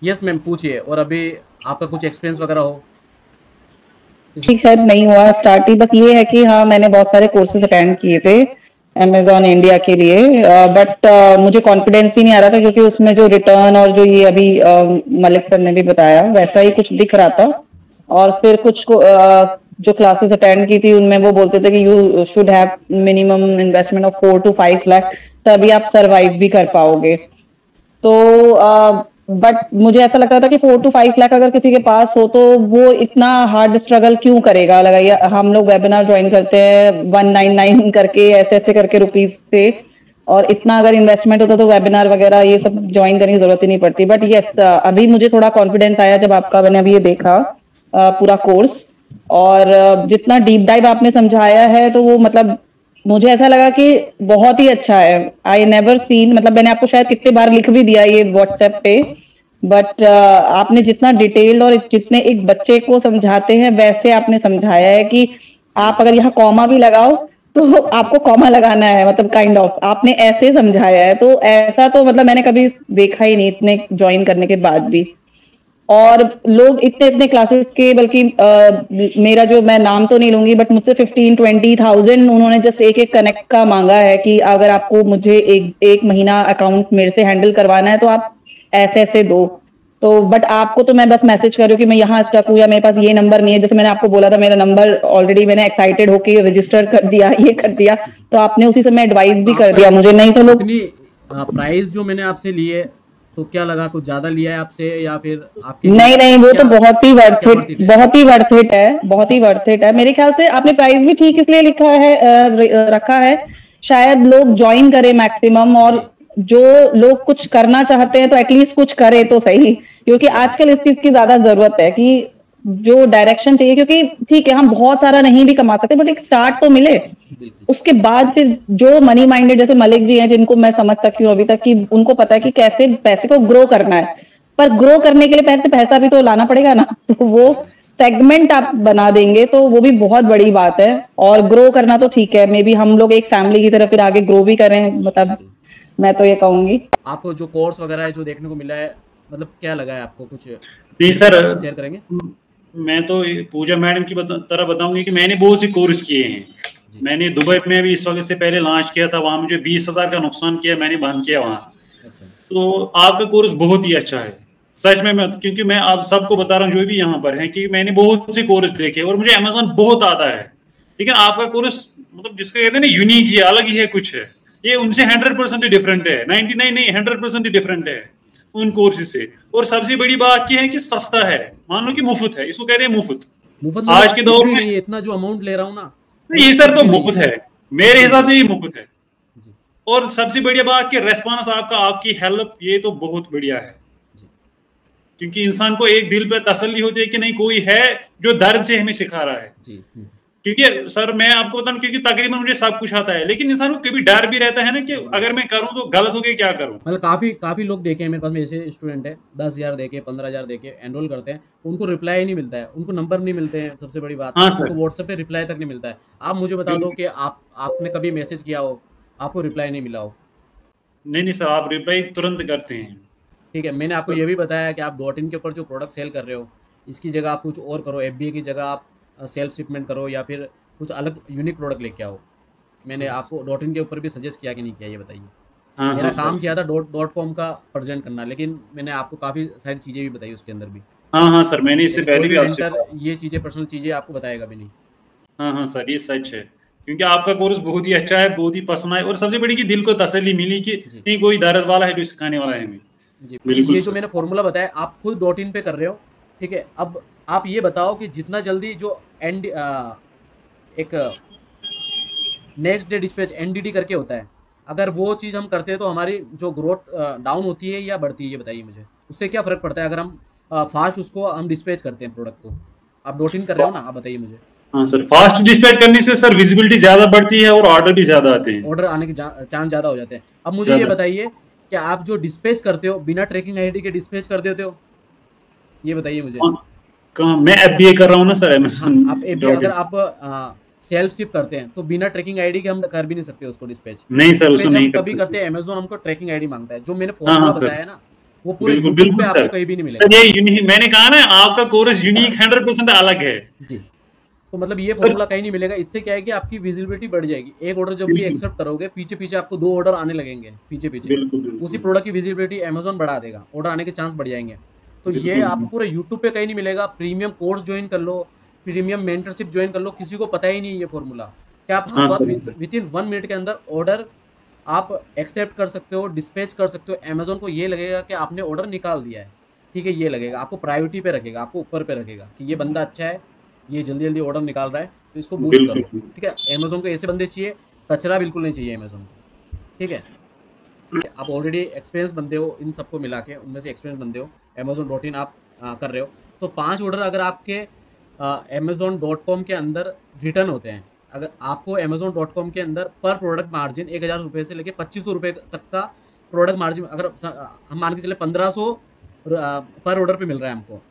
Yes ma'am, पूछिए। और अभी आपका कुछ एक्सपीरियंस वगैरह हो इस। जी, खैर नहीं हुआ स्टार्ट ही, बस ये है कि हाँ मैंने बहुत सारे कोर्सेज अटेंड किए थे अमेज़न इंडिया के लिए, बट मुझे कॉन्फिडेंस ही नहीं आ रहा था क्योंकि उसमें जो रिटर्न और जो ये अभी मलिक सर ने भी बताया वैसा ही कुछ दिख रहा था। और फिर कुछ को जो क्लासेस अटेंड की थी उनमें वो बोलते थे कि you should have minimum investment of 4 to 5 lakh, तभी आप सरवाइव भी कर पाओगे। तो बट मुझे ऐसा लगता था कि 4 to 5 लाख अगर किसी के पास हो तो वो इतना हार्ड स्ट्रगल क्यों करेगा। लगाइए हम लोग वेबिनार ज्वाइन करते हैं 199 करके, ऐसे ऐसे करके रुपीज से, और इतना अगर इन्वेस्टमेंट होता तो वेबिनार वगैरह ये सब ज्वाइन करने की जरूरत ही नहीं पड़ती। बट यस, अभी मुझे थोड़ा कॉन्फिडेंस आया जब आपका मैंने अभी ये देखा पूरा कोर्स। और जितना डीप डाइव आपने समझाया है तो वो मतलब मुझे ऐसा लगा कि बहुत ही अच्छा है। आई नेवर सीन, मतलब मैंने आपको शायद कितने बार लिख भी दिया ये व्हाट्सएप पे, बट आपने जितना डिटेल्ड और जितने एक बच्चे को समझाते हैं वैसे आपने समझाया है कि आप अगर यहाँ कॉमा भी लगाओ तो आपको कॉमा लगाना है, मतलब काइंड ऑफ आपने ऐसे समझाया है। तो ऐसा तो मतलब मैंने कभी देखा ही नहीं इतने ज्वाइन करने के बाद भी। और लोग इतने इतने क्लासेस के, बल्कि मेरा जो, मैं नाम तो नहीं लूंगी, बट मुझसे 15-20 थाउजेंड उन्होंने जस्ट एक एक कनेक्ट का मांगा है कि अगर आपको मुझे एक एक महीना अकाउंट मेरे से हैंडल करवाना है तो आप ऐसे ऐसे दो। तो बट आपको तो मैं बस मैसेज कर रही हूँ कि मैं यहाँ स्टक हूँ या मेरे पास ये नंबर नहीं है। जैसे मैंने आपको बोला था मेरा नंबर ऑलरेडी मैंने एक्साइटेड होके रजिस्टर कर दिया, ये कर दिया, तो आपने उसी समय एडवाइस भी कर आपका दिया मुझे, नहीं तो लोग। इतनी प्राइस जो मैंने आपसे ली है, तो क्या लगा कुछ ज़्यादा लिया है आपसे, या फिर आपके लिए नहीं नहीं, वो तो क्या बहुत ही वर्थ क्या इट, वर्थ इट है? बहुत ही वर्थ इट है, बहुत ही वर्थ इट है। मेरे ख्याल से आपने प्राइस भी ठीक इसलिए लिखा है, रखा है, शायद लोग ज्वाइन करें मैक्सिमम, और जी जो लोग कुछ करना चाहते हैं तो एटलीस्ट कुछ करे तो सही, क्योंकि जी आजकल इस चीज की ज्यादा जरूरत है कि जो डायरेक्शन चाहिए। क्योंकि ठीक है हम बहुत सारा नहीं भी कमा सकते बट एक स्टार्ट तो मिले। बिल्कुल सर। उसके बाद फिर जो मनी माइंडेड जैसे मलिक जी हैं जिनको मैं समझ सकती हूँ अभी तक कि उनको पता है कि कैसे पैसे को ग्रो करना है, पर ग्रो करने के लिए पहले तो पैसा भी तो लाना पड़ेगा ना। तो वो सेगमेंट आप बना देंगे तो वो भी बहुत बड़ी बात है। और ग्रो करना तो ठीक है, मे बी हम लोग एक फैमिली की तरह फिर आगे ग्रो भी करें, मतलब बिल्कुल। मैं तो ये कहूंगी। आपको जो कोर्स वगैरह है जो देखने को मिला है, मतलब क्या लगा है आपको, कुछ जी मेरे सर, साथ शेयर करेंगे? मैं तो पूजा मैडम की तरह बताऊंगी कि मैंने बहुत से कोर्स किए हैं। जी। मैंने दुबई में भी इस वक्त से पहले लॉन्च किया था, वहां मुझे 20,000 का नुकसान किया, मैंने बंद किया वहां। अच्छा। तो आपका कोर्स बहुत ही अच्छा है सच में। मैं क्योंकि मैं आप सबको बता रहा हूँ जो भी यहाँ पर है कि मैंने बहुत से कोर्स देखे और मुझे अमेजोन बहुत आता है, लेकिन आपका कोर्स मतलब जिसको कहते हैं ना यूनिक ही अलग ही है, कुछ है ये उनसे 100% डिफरेंट है, 99 नहीं 100% डिफरेंट है उन कोर्सेज से। और सबसे बड़ी बात क्या है कि सस्ता है, मान लो कि मुफ्त है, इसको कहते हैं मुफ्त। मुफ्त मतलब आज के कुछ दौर भी में नहीं है, इतना जो अमाउंट ले रहा हूँ ना, वो ये कुछ सर तो भी नहीं है। मुफ्त है, मेरे बिल्कुल हिसाब से ये बिल्कुल। मुफ्त है। जी और सबसे बढ़िया बात कि रेस्पॉन्स आपका, आपकी हेल्प, ये तो बहुत बढ़िया है। जी क्योंकि इंसान को एक दिल पे तसल्ली होती है कि नहीं कोई है जो दर्द से हमें सिखा रहा है। जी। क्योंकि सर मैं आपको बताऊं, क्योंकि तकरीबन मुझे सब कुछ आता है, लेकिन इंसान को कभी डर भी रहता है ना कि बिल्कुल अगर बिल्कुल। मैं करूं तो गलत हो गया, क्या करूं। मतलब काफ़ी काफ़ी लोग देखे हैं मेरे पास में, ऐसे स्टूडेंट है 10,000 दे के 15,000 दे के एनरोल करते हैं, उनको रिप्लाई ही नहीं मिलता है, उनको नंबर नहीं मिलते हैं, सबसे बड़ी बात हाँ उनको सर। व्हाट्सएप पे रिप्लाई तक नहीं मिलता है। आप मुझे बता दो कि आपने कभी मैसेज किया हो, आपको रिप्लाई नहीं मिला हो। नहीं नहीं सर, आप रिप्लाई तुरंत करते हैं। ठीक है, मैंने आपको पर ये भी बताया कि आप डॉट इन के ऊपर जो प्रोडक्ट सेल कर रहे हो, इसकी जगह आप कुछ और करो, एफबीए की जगह आप सेल्फ शिपमेंट करो, या फिर कुछ अलग यूनिक प्रोडक्ट लेके आओ। मैंने आपको डॉट इन के ऊपर भी सजेस्ट किया कि नहीं किया, ये बताइए। हाँ मेरा हाँ सर काम किया सर। था डॉट कॉम का प्रेजेंट करना, लेकिन मैंने आपको काफ़ी सारी चीज़ें भी बताई उसके अंदर भी। हाँ हाँ सर, मैंने इससे लेकिन पहले कोई भी भी आपसे मेंटर कहा। ये चीज़ें, पर्सनल चीज़ें आपको बताएगा भी नहीं। हाँ हाँ सर, ये सच है। क्योंकि आपका कोर्स बहुत ही अच्छा है, बहुत ही पसंद आया, और सबसे बड़ी की दिल को तसल्ली मिली कि जी नहीं कोई दर्द वाला है जो सिखाने वाला है हमें। जी। बिल्कुल ये जो सर। मैंने फॉर्मूला बताया आप खुद डॉट इन पे कर रहे हो, ठीक है। अब आप ये बताओ कि जितना जल्दी जो एंड एक नेक्स्ट डे डिस्पैच एनडीडी करके होता है, अगर वो चीज़ हम करते हैं तो हमारी जो ग्रोथ डाउन होती है या बढ़ती है, ये बताइए मुझे। उससे क्या फ़र्क पड़ता है अगर हम फास्ट उसको हम डिस्पैच करते हैं प्रोडक्ट को? आप डॉट इन कर रहे हो ना, आप बताइए मुझे। हाँ सर, फास्ट डिस्पैच करने से सर विजिबिलिटी ज्यादा बढ़ती है और ऑर्डर भी ज्यादा आते हैं। ऑर्डर आने के चांस ज़्यादा हो जाते हैं। अब मुझे ये ज्यादा। बताइए कि आप जो डिस्पैच करते हो बिना ट्रैकिंग आईडी के डिस्पैच कर देते हो, ये बताइए मुझे। कौन- कहाँ मैं एफबीए कर रहा हूँ ना सर, हाँ, अमेजोन आप एपी डॉट अगर इन। आप सेल्फ शिप करते हैं तो बिना ट्रैकिंग आईडी के हम कर भी नहीं सकते उसको डिस्पैच। नहीं सर, उसे डिस्पैच हम नहीं कर तभी सकते। करते हैं, अमेजोन हमको ट्रैकिंग आईडी मांगता है। जो मैंने हाँ हाँ फॉर्मूला सर। बताया ना, वो पूरे बिल्कुल यूट्यूब पे बिल्कुल आपको सर। कहीं भी नहीं सर मिलेगा। ये यूनिक, मैंने कहा ना आपका कोर्स यूनिक 100% अलग है जी। तो मतलब ये सर। फॉर्मूला कहीं नहीं मिलेगा। इससे क्या है कि आपकी विजिबिलिटी बढ़ जाएगी। एक ऑर्डर जब भी बिल्कुल एक्सेप्ट करोगे, पीछे पीछे आपको 2 ऑर्डर आने लगेंगे पीछे पीछे। बिल्कुल उसी बिल्कुल प्रोडक्ट की विजिबिलिटी अमेज़न बढ़ा देगा, ऑर्डर आने के चांस बढ़ जाएंगे। तो ये बिल्कुल आपको पूरे यूट्यूब पे कहीं नहीं मिलेगा। प्रीमियम कोर्स ज्वाइन कर लो, प्रीमियम मेंटरशिप ज्वाइन कर लो, किसी को पता ही नहीं है ये फॉर्मूला। क्या आप हाँ हाथों हाथ सर, हाँ सर। विद इन 1 मिनट के अंदर ऑर्डर आप एक्सेप्ट कर सकते हो, डिस्पैच कर सकते हो। अमेज़न को ये लगेगा कि आपने ऑर्डर निकाल दिया है, ठीक है? ये लगेगा, आपको प्रायोरिटी पे रखेगा, आपको ऊपर पे रखेगा कि ये बंदा अच्छा है, ये जल्दी जल्दी ऑर्डर निकाल रहा है, तो इसको बूस्ट बिल्कुल करो, ठीक है? अमेज़न को ऐसे बंदे चाहिए, कचरा बिल्कुल नहीं चाहिए अमेज़न को, ठीक है? आप ऑलरेडी एक्सपीरियंस बंदे हो, इन सबको मिला के उनमें से एक्सपीरियंस बंदे हो, Amazon.in आप कर रहे हो, तो 5 ऑर्डर अगर आपके Amazon.com के अंदर रिटर्न होते हैं, अगर आपको Amazon.com के अंदर पर प्रोडक्ट मार्जिन 1000 रुपये से लेके 2500 रुपये तक का प्रोडक्ट मार्जिन, अगर हम मान के चले 1500 पर ऑर्डर पे मिल रहा है हमको,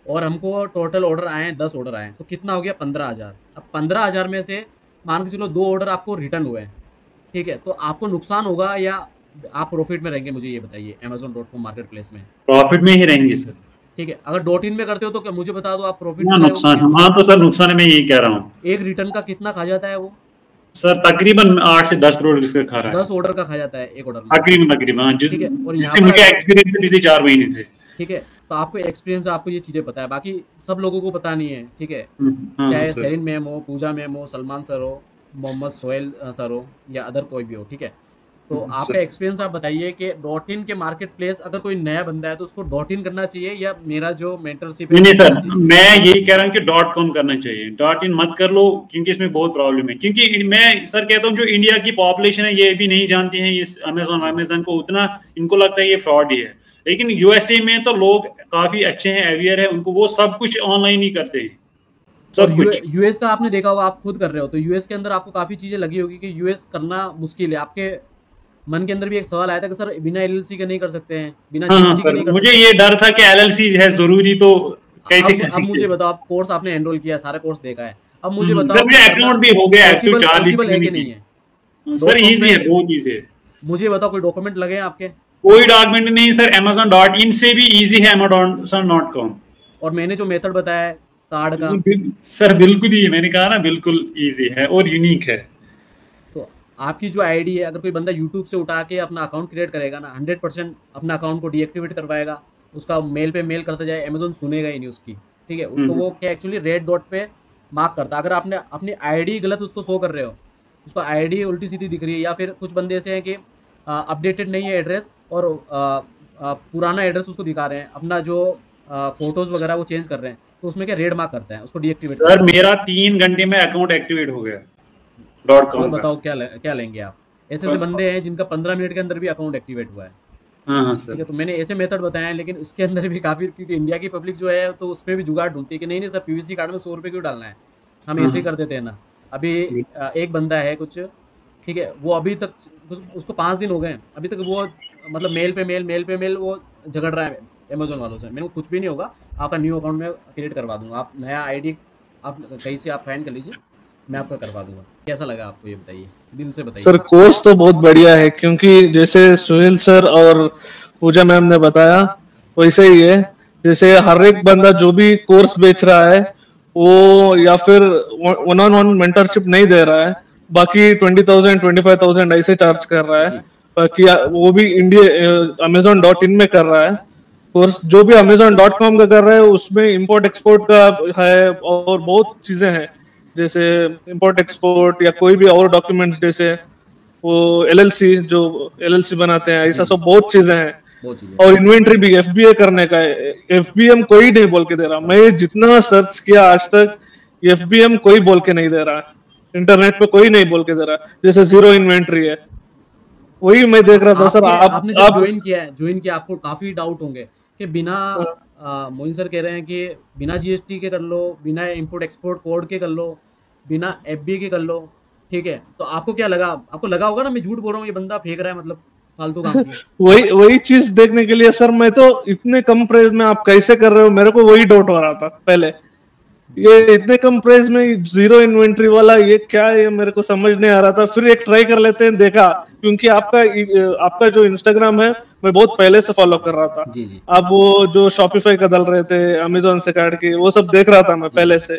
और हमको टोटल ऑर्डर आए हैं 10 ऑर्डर आए हैं, तो कितना हो गया 15,000। अब 15,000 में से मान के चलो 2 ऑर्डर आपको रिटर्न हुए हैं, ठीक है? तो आपको नुकसान होगा या आप प्रॉफिट में रहेंगे, मुझे ये बताइए Amazon.com मार्केट प्लेस में, प्रॉफिट में ही रहेंगे सर। ठीक है? अगर डॉट इन में करते हो तो क्या मुझे बता दो, आप प्रॉफिट हाँ में रहोगे नुकसान, क्या? हाँ तो सर नुकसान है, मैं यही कह रहा हूँ एक रिटर्न का कितना खा जाता है वो? सर। तकरीबन 8 से 10 प्रोडक्ट इसका खा रहा है। 10 ऑर्डर का खा जाता है एक ऑर्डर में, तकरीबन तकरीबन हाँ, ठीक है? और यहाँ जिससे पर मुझे अगर, एक्सपीरियंस है पिछले 4 महीने से। ठीक है, तो आपको एक्सपीरियंस है, आपको ये चीज़ें पता है, बाकी सब लोगों को पता नहीं है, ठीक है? हाँ हाँ चाहे सर। सेलिन मैम हो, पूजा मैम हो, सलमान सर हो, मोहम्मद सोहेल सर हो, या अदर कोई भी हो, ठीक है? तो आपका सर एक्सपीरियंस आप बताइए कि डॉट इन के मार्केट प्लेस अगर कोई नया बंदा है तो उसको डॉट इन करना चाहिए या मेरा जो मेंटरशिप है नहीं नहीं वो सर, करना चाहिए? मैं यही कह रहा हूँ कि डॉट कॉम करना चाहिए, डॉट इन मत कर लो, क्योंकि इसमें बहुत प्रॉब्लम है। क्योंकि मैं सर कहता हूँ जो इंडिया की पॉपुलेशन है ये भी नहीं जानती है इस अमेजोन जी। अमेजोन को उतना, इनको लगता है ये फ्रॉड ही है। लेकिन यूएसए में तो लोग काफी अच्छे हैं, अवेयर है, उनको वो सब कुछ ऑनलाइन ही करते हैं, और सब कुछ। यूएस का आपने देखा होगा, आप खुद कर रहे हो, तो यूएस के अंदर आपको काफ़ी चीज़ें लगी होगी कि यूएस करना मुश्किल है। आपके मन के अंदर भी एक सवाल आया था कि सर बिना एलएलसी के नहीं कर सकते हैं, बिना हाँ हाँ जीएसटी के सर, नहीं कर मुझे सकते हैं। ये डर था कि एलएलसी है जरूरी, तो कैसे अब करेंगे। मुझे बताओ, आप कोर्स आपने एनरोल किया है, सारा कोर्स देखा है, अब मुझे बताओ सर कि मेरा करना अकाउंट भी हो गया एक्टिव, पॉसिबल 4 पॉसिबल लिस्ट है मैंने कि नहीं है? की। सर डॉट कॉम इजी पे है, बहुत इजी है। मुझे बताओ, कोई डॉक्यूमेंट लगे हैं आपके? कोई डॉक्यूमेंट नहीं सर, amazon.in से भी इजी है amazon.com। और मैंने जो मेथड बताया है कार्ड का, सर बिल्कुल ही, मैंने कहा ना बिल्कुल इजी है और यूनिक है। तो आपकी जो आईडी है, अगर कोई बंदा यूट्यूब से उठा के अपना अकाउंट क्रिएट करेगा ना, 100% अपना अकाउंट को डीएक्टिवेट करवाएगा, उसका मेल पे मेल करता जाए, अमेजोन सुनेगा ही नहीं उसकी, ठीक है? उसको वो क्या एक्चुअली रेड डॉट पे मार्क करता है। अगर आपने अपनी आईडी गलत उसको शो कर रहे हो, उसको आईडी उल्टी सीधी दिख रही है, या फिर कुछ बंदे ऐसे हैं कि अपडेटेड नहीं है एड्रेस, और पुराना एड्रेस उसको दिखा रहे हैं, अपना जो फोटोज़ वगैरह वो चेंज कर रहे हैं, तो उसमें क्या रेड मार्क करता है, उसको डीएक्टिवेट सर करता है। मेरा 3 घंटे में अकाउंट एक्टिवेट हो गया डॉट और कॉम का। बताओ क्या लेंगे आप? ऐसे ऐसे बंदे हैं जिनका 15 मिनट के अंदर भी अकाउंट एक्टिवेट हुआ है, हाँ हाँ ठीक है? सर। तो मैंने ऐसे मेथड बताए हैं, लेकिन उसके अंदर भी काफ़ी, क्योंकि इंडिया की पब्लिक जो है तो उसमें भी जुगाड़ ढूंढती है कि नहीं नहीं सर, पीवीसी कार्ड में 100 रुपये क्यों डालना है, हम हाँ ऐसे ही हाँ कर देते हैं ना। अभी एक बंदा है कुछ, ठीक है, वो अभी तक उसको 5 दिन हो गए हैं, अभी तक वो मतलब मेल पे मेल वो झगड़ रहा है अमेजोन वालों से। मैंने कुछ भी नहीं होगा, आपका न्यू अकाउंट में क्रिएट करवा दूंगा, आप नया आईडी आप कहीं से आप फाइंड कर लीजिए, मैं आपका करवा दूंगा। कैसा लगा आपको, ये बताइए, दिल से बताइए। सर कोर्स तो बहुत बढ़िया है, क्योंकि जैसे सुनील सर और पूजा मैम ने बताया वैसे ही है। जैसे हर एक बंदा जो भी कोर्स बेच रहा है वो या फिर 1-on-1 मेंटरशिप नहीं दे रहा है, बाकी 20,000 25,000 ऐसे चार्ज कर रहा है। जी। बाकी वो भी इंडिया Amazon.in में कर रहा है कोर्स। जो भी Amazon.com का कर रहा है उसमें इंपोर्ट एक्सपोर्ट का है और बहुत चीजें हैं, जैसे इंपोर्ट एक्सपोर्ट या कोई भी और डॉक्यूमेंट्स, जैसे वो एलएलसी जो एलएलसी बनाते हैं, ऐसा जी, सब बहुत चीजें हैं। बहुत चीज़ें। और इन्वेंट्री भी एफबीए करने का है। एफबीएम कोई नहीं बोल के दे रहा, मैं जितना सर्च किया आज तक एफबीएम कोई बोल के नहीं दे रहा, इंटरनेट पे कोई नहीं बोल के दे रहा। जैसे जीरो इन्वेंट्री है, वही मैं देख रहा था सर। आपके आपने जब आप ज्वाइन किया आपको काफ़ी डाउट होंगे कि बिना मोइन सर कह रहे हैं कि बिना जीएसटी के कर लो, बिना इंपोर्ट एक्सपोर्ट कोड के कर लो, बिना एफबी के कर लो, ठीक है? तो आपको क्या लगा? आपको लगा होगा ना मैं झूठ बोल रहा हूँ, ये बंदा फेंक रहा है, मतलब फालतू काम की। वही चीज देखने के लिए सर मैं तो इतने कम प्राइस में आप कैसे कर रहे हो, मेरे को वही डाउट हो रहा था पहले। ये इतने कम प्राइस में जीरो इन्वेंट्री वाला ये क्या है, ये मेरे को समझ नहीं आ रहा था। फिर एक ट्राई कर लेते हैं, देखा, क्योंकि आपका जो इंस्टाग्राम है मैं बहुत पहले से फॉलो कर रहा था। जी जी आप वो जो शॉपिफाई का डाल रहे थे अमेजोन से काट के, वो सब देख रहा था मैं पहले से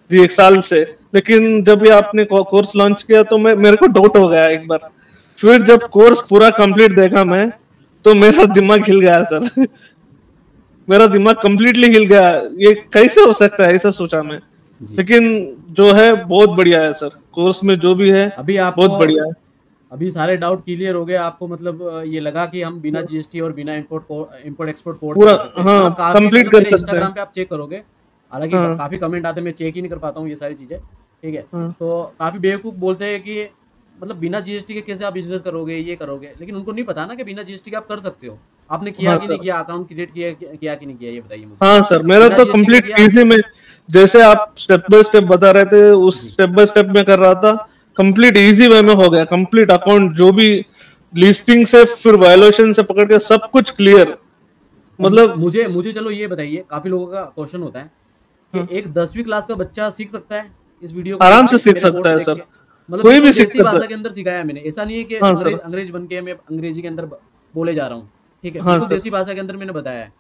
जी, 1 साल से। लेकिन जब ये आपने कोर्स लॉन्च किया तो मेरे को डाउट हो गया एक बार। फिर जब कोर्स पूरा कंप्लीट देखा मैं, तो मेरा दिमाग हिल गया सर। मेरा दिमाग कंप्लीटली हिल गया, ये कैसे हो सकता है, ऐसा सोचा मैं। जी। लेकिन जो है बहुत बढ़िया है सर, कोर्स में जो भी है अभी बहुत आपको बढ़िया है। अभी सारे डाउट क्लियर हो गए आपको, मतलब ये लगा कि हम बिना जीएसटी और बिना इंपोर्ट एक्सपोर्ट कोड पूरा कर सकते हैं। हाँ मतलब काफी, कंप्लीट मतलब कर मेरे सकते हैं। इंस्टाग्राम पे आप चेक करोगे, हालांकि हाँ काफी कमेंट आते हैं, मैं चेक ही नहीं कर पाता हूँ ये सारी चीजें, ठीक है। हाँ तो काफी बेवकूफ बोलते हैं कि मतलब बिना जीएसटी के कैसे आप बिजनेस करोगे, ये करोगे, लेकिन उनको नहीं पता ना कि बिना जीएसटी के आप कर सकते हो। आपने किया हाँ कि नहीं सर। किया, अकाउंट क्रिएट किया कि नहीं किया, ये बताइए मुझे। हाँ सर, मेरा बिना तो जीएसटी का कंप्लीट किया? इजी में, जैसे आप स्टेप बाय स्टेप बता रहे थे उस जी। स्टेप बाय स्टेप में कर रहा था, कंप्लीट इजी वे में हो गया। कंप्लीट अकाउंट जो भी लिस्टिंग से फिर वायलेशन से पकड़ के सब कुछ क्लियर, अब मतलब। मुझे मुझे चलो ये बताइए, काफी लोगों का क्वेश्चन होता है कि हाँ, एक 10वीं क्लास का बच्चा सीख सकता है इस वीडियो को देख आराम के, से सीख मेरे सकता कोर्स है देख सर, के? मतलब कोई बिल्कुल भी सीख देसी सकता भाषा है। के अंदर सिखाया है मैंने, ऐसा नहीं है कि हाँ अंग्रेज सर। अंग्रेज बन के मैं अंग्रेजी के अंदर बोले जा रहा हूँ, ठीक है, हाँ बिल्कुल सर। देसी भाषा के अंदर मैंने बताया है।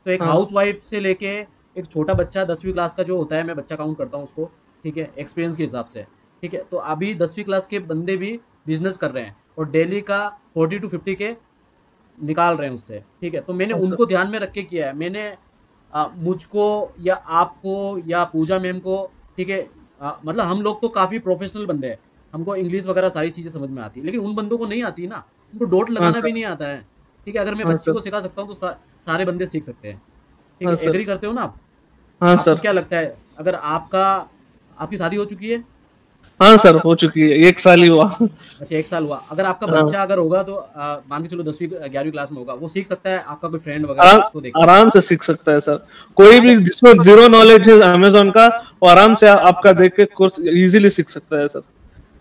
तो एक हाँ हाउस वाइफ से लेके एक छोटा बच्चा 10वीं क्लास का जो होता है, मैं बच्चा काउंट करता हूँ उसको, ठीक है, एक्सपीरियंस के हिसाब से, ठीक है। तो अभी 10वीं क्लास के बंदे भी बिजनेस कर रहे हैं और डेली का 40 to 50 के निकाल रहे हैं उससे, ठीक है। तो मैंने हाँ सर। उनको ध्यान में रख के किया है। मैंने मुझको या आपको या पूजा मैम को, ठीक है, मतलब हम लोग तो काफ़ी प्रोफेशनल बंदे हैं, हमको इंग्लिश वगैरह सारी चीज़ें समझ में आती है, लेकिन उन बंदों को नहीं आती ना, उनको डॉट हाँ लगाना भी सर। नहीं आता है, ठीक है। अगर मैं हाँ बच्चे सर। को सिखा सकता हूँ तो सारे बंदे सीख सकते हैं, ठीक हाँ है। सर। एग्री करते हो ना आप? हाँ आपको सर। क्या लगता है, अगर आपकी शादी हो चुकी है? हाँ सर, हो चुकी है, 1 साल ही हुआ। अच्छा, 1 साल हुआ। अगर आपका हाँ, बच्चा अगर होगा तो मान के चलो 10वीं 11वीं क्लास में होगा, वो सीख सकता है आपका कोई फ्रेंड वगैरह आराम जिसको देख के? आराम से सीख सकता है सर। कोई भी जिसको जीरो नॉलेज है अमेजोन का, वो आराम से आपका देख के कोर्स इजीली सीख सकता है सर।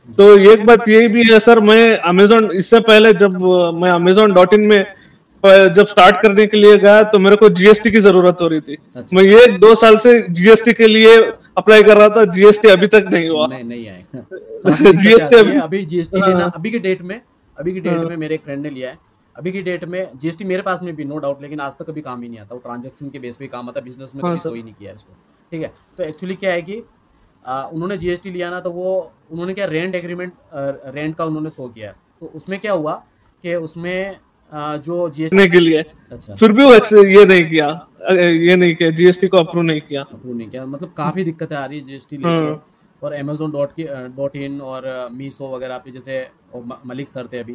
तो एक बात ये भी है सर, मैं अमेजोन इससे पहले जब मैं अमेजोन.in में जब स्टार्ट करने के लिए गया तो मेरे को जीएसटी की जरूरत हो रही थी। अच्छा। मैं ये 2 साल से जीएसटी के लिए अप्लाई कर रहा था, जीएसटी अभी तक नहीं हुआ। नहीं नहीं आएगा। काफ़ी दिक्कतें जीएसटी आती है अभी। अभी जीएसटी लेना, हाँ अभी की डेट हाँ में मेरे एक फ्रेंड ने लिया है। अभी की डेट में जीएसटी मेरे पास में भी नो डाउट, लेकिन आज तक कभी काम ही नहीं आता। वो ट्रांजैक्शन के बेस पे काम आता है, बिजनेस में हाँ कभी सर। सो ही नहीं किया है इसको, ठीक है। तो एक्चुअली क्या है कि उन्होंने जीएसटी लिया ना, तो वो उन्होंने क्या रेंट एग्रीमेंट, रेंट का उन्होंने शो किया। तो उसमें क्या हुआ कि उसमें जो करने जीएसटी, के लिए अच्छा, फिर भी वो ये नहीं किया, जीएसटी को अप्रूव नहीं किया। अप्रूव नहीं किया, मतलब काफ़ी दिक्कतें आ रही है जीएसटी लेके। हाँ और अमेजोन डॉट इन और मीशो वगैरह पे, जैसे मलिक सर थे अभी,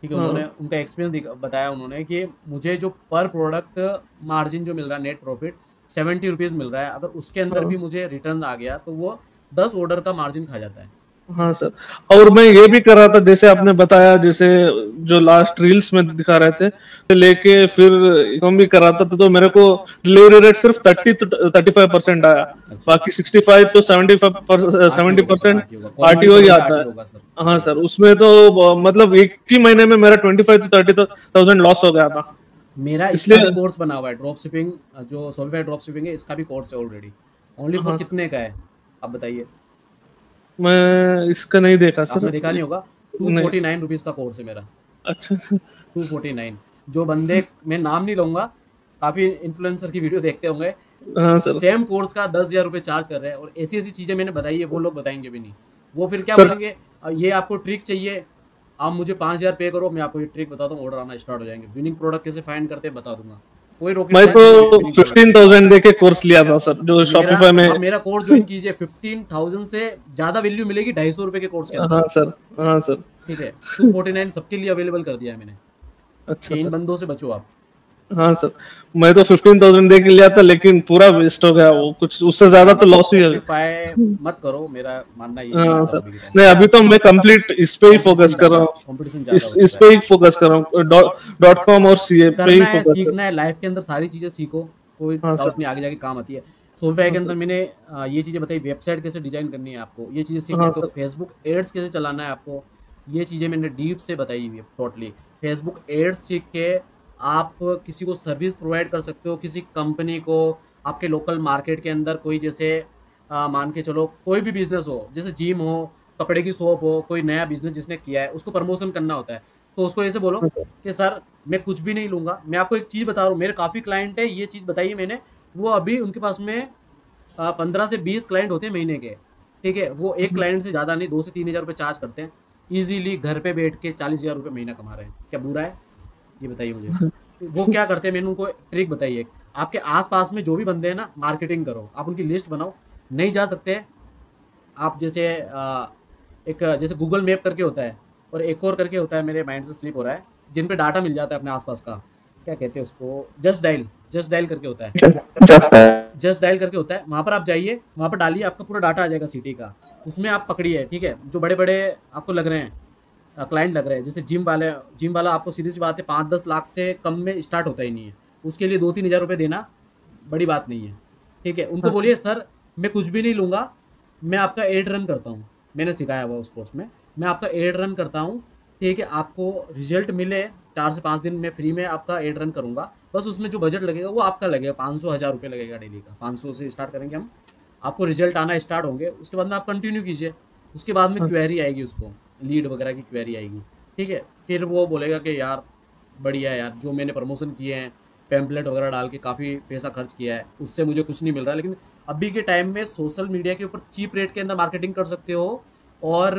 ठीक है, उन्होंने हाँ उनका एक्सपीरियंस बताया उन्होंने कि मुझे जो पर प्रोडक्ट मार्जिन जो मिल रहा है, नेट प्रॉफिट 70 रुपीज़ मिल रहा है, अगर उसके अंदर हाँ भी मुझे रिटर्न आ गया तो वो 10 ऑर्डर का मार्जिन खा जाता है। हाँ सर। और मैं ये भी कर रहा था, जैसे आपने बताया, जैसे जो लास्ट रील्स में दिखा रहे थे, तो लेके फिर हम भी कर रहा था, तो मेरे को डिलीवरी रेट सिर्फ 30 to 35% आया। अच्छा, बाकी 65 to 75 आरटी होगा सर, 70% आरटी होगा, कॉल आरटीओ ही करोगे आता आरटी है। होगा सर, हाँ आरटी सर, होगा। उसमें तो मतलब एक ही महीने में मेरा 25 to 30 thousand लॉस हो गया था। मेरा इसका भी इसलिए कोर्स बना हुआ है, ड्रॉप शिपिंग, जो शॉपिफाई ड्रॉप शिपिंग है, इसका भी कोर्स है ऑलरेडी। ओनली फॉर हाँ सर, कितने का है, आप बताइए? मैं इसका नहीं देखा सर। आपने देखा नहीं होगा, टू नहीं। फोर्टी नाइन रुपीज़ का कोर्स है मेरा। अच्छा। 249। जो बंदे, मैं नाम नहीं लूंगा, काफ़ी इन्फ्लुएंसर की वीडियो देखते होंगे, हाँ सर। सेम कोर्स का 10,000 रुपये चार्ज कर रहे हैं, और ऐसी ऐसी चीज़ें मैंने बताई है वो लोग बताएंगे भी नहीं। वो फिर क्या सर बोलेंगे, ये आपको ट्रिक चाहिए, आप मुझे 5,000 पे करो, मैं आपको ये ट्रिक बताता हूँ, ऑर्डर आना स्टार्ट हो जाएंगे। विनिंग प्रोडक्ट कैसे फाइंड करते हैं बता दूंगा, कोई रॉकेट मैं साइंस तो नहीं है विनिंग प्रोडक्ट। 15,000 दे के कोर्स लिया था सर, जो मेरा शॉपिफाई में। आप मेरा कोर्स ज्वाइन कीजिए, 15,000 से ज़्यादा वैल्यू मिलेगी 250 रुपये के कोर्स के अंदर, हाँ सर। हाँ सर। ठीक है। 249 सबके लिए अवेलेबल कर दिया है मैंने, अच्छा कि इन सर। बंदों से बचो आप। हाँ सर, मैं तो 15,000 दे के लिया था, लेकिन पूरा वेस्ट हो गया वो, कुछ उससे ज्यादा तो लॉस ही है। शॉपिफाई मत करो, मेरा मानना ये नहीं हाँ करो सर। अभी के टाइम नहीं, पे। अभी तो मैं कंप्लीट इस पे ही फोकस कंपटीशन कर ज़्यादा रहा है, हूँ। कंपटीशन ज़्यादा हो इस चुका पे है। ही फोकस कर रहा हूँ, .com और सीए पे ही करना है, फोकस कर। सीखना है, लाइफ के अंदर सारी चीज़ें सीखो, कोई हाँ डाउट सर। नहीं, आगे जाके काम आती है। शॉपिफाई हाँ के सर। अंदर मैंने ये चीज़ें बताई, वेबसाइट कैसे डिजाइन करनी है आपको, ये चीज़ें सीख हाँ सकते हो। सर। फेसबुक एड्स कैसे चलाना है आपको, ये चीज़ें मैंने डीप से बताई हुई है टोटली। फेसबुक एड्स सीख के आप किसी को सर्विस प्रोवाइड कर सकते हो, किसी कंपनी को, आपके लोकल मार्केट के अंदर कोई जैसे मान के चलो कोई भी बिजनेस हो, जैसे जिम हो, कपड़े की शॉप हो, कोई नया बिजनेस जिसने किया है उसको प्रमोशन करना होता है, तो उसको ऐसे बोलो कि सर मैं कुछ भी नहीं लूँगा, मैं आपको एक चीज़ बता रहा हूँ, मेरे काफ़ी क्लाइंट है, ये चीज़ बताई है मैंने, वो अभी उनके पास में 15 से 20 क्लाइंट होते हैं महीने के, ठीक है, वो एक क्लाइंट से ज़्यादा नहीं, 2 से 3 हज़ार रुपये चार्ज करते हैं, ईजीली घर पे बैठ के 40 हज़ार रुपये महीना कमा रहे हैं, क्या बुरा है? ये बताइए मुझे। तो वो क्या करते हैं, मैंने उनको ट्रिक बताई है एक, आपके आसपास में जो भी बंदे हैं ना, मार्केटिंग करो, आप उनकी लिस्ट बनाओ, नहीं जा सकते आप जैसे एक जैसे गूगल मैप करके होता है, और एक और करके होता है, मेरे माइंड से स्लिप हो रहा है, जिन पे डाटा मिल जाता है अपने आसपास का, क्या कहते हैं उसको, जस्ट डायल करके होता है, जस्ट डायल करके होता है, वहाँ पर आप जाइए, वहाँ पर डालिए, आपका पूरा डाटा आ जाएगा सिटी का, उसमें आप पकड़िए, ठीक है, जो बड़े बड़े आपको लग रहे हैं क्लाइंट लग रहे हैं, जैसे जिम वाला आपको सीधी सी बात है 5-10 लाख से कम में स्टार्ट होता ही नहीं है, उसके लिए 2-3 हज़ार रुपये देना बड़ी बात नहीं है, ठीक है, उनको बोलिए सर मैं कुछ भी नहीं लूँगा, मैं आपका एड रन करता हूँ, मैंने सिखाया हुआ उस कोर्स में, मैं आपका एड रन करता हूँ, ठीक है, आपको रिजल्ट मिले 4 से 5 दिन में फ्री में आपका एड रन करूँगा, बस उसमें जो बजट लगेगा वो आपका लगेगा, 500-1000 रुपये लगेगा डेली का, 500 से स्टार्ट करेंगे हम, आपको रिजल्ट आना स्टार्ट होंगे, उसके बाद में आप कंटिन्यू कीजिए, उसके बाद में क्वेरी आएगी, उसको लीड वगैरह की क्वेरी आएगी, ठीक है, फिर वो बोलेगा कि यार बढ़िया है यार, जो मैंने प्रमोशन किए हैं, पैम्पलेट वगैरह डाल के काफ़ी पैसा खर्च किया है, उससे मुझे कुछ नहीं मिल रहा, लेकिन अभी के टाइम में सोशल मीडिया के ऊपर चीप रेट के अंदर मार्केटिंग कर सकते हो, और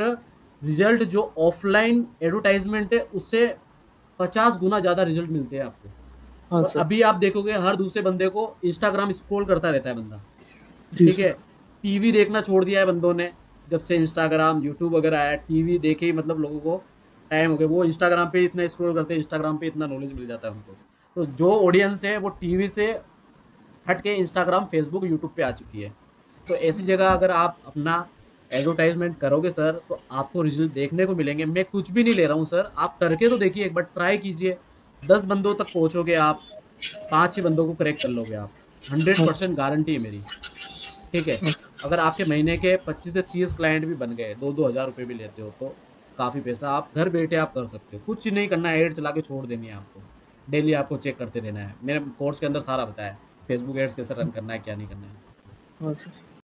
रिजल्ट जो ऑफलाइन एडवर्टाइजमेंट है उससे 50 गुना ज़्यादा रिजल्ट मिलते हैं आपको। हाँ और सर। अभी आप देखोगे हर दूसरे बंदे को इंस्टाग्राम स्क्रॉल करता रहता है बंदा, जी ठीक सर। है, टीवी देखना छोड़ दिया है बंदों ने, जब से इंस्टाग्राम यूट्यूब वगैरह आया, टीवी देखे ही मतलब लोगों को टाइम हो गया, वो इंस्टाग्राम पे इतना स्क्रॉल करते हैं, इंस्टाग्राम पे इतना नॉलेज मिल जाता है उनको, तो जो ऑडियंस है वो टीवी से हट के इंस्टाग्राम, फेसबुक, यूट्यूब पे आ चुकी है, तो ऐसी जगह अगर आप अपना एडवर्टाइजमेंट करोगे सर, तो आपको रिजल्ट देखने को मिलेंगे, मैं कुछ भी नहीं ले रहा हूँ सर, आप करके तो देखिए, एक बार ट्राई कीजिए, 10 बंदों तक पहुँचोगे आप, 5-6 बंदों को करेक्ट कर लोगे आप, 100% गारंटी है मेरी, ठीक है, अगर आपके महीने के 25 से 30 क्लाइंट भी बन गए, 2-2 हज़ार रुपये भी लेते हो, तो काफ़ी पैसा आप घर बैठे आप कर सकते हो, कुछ नहीं करना है, एड चला के छोड़ देनी है आपको, डेली आपको चेक करते रहना है, मेरे कोर्स के अंदर सारा बताया है, फेसबुक एड्स कैसे रन करना है, क्या नहीं करना है। हाँ सर।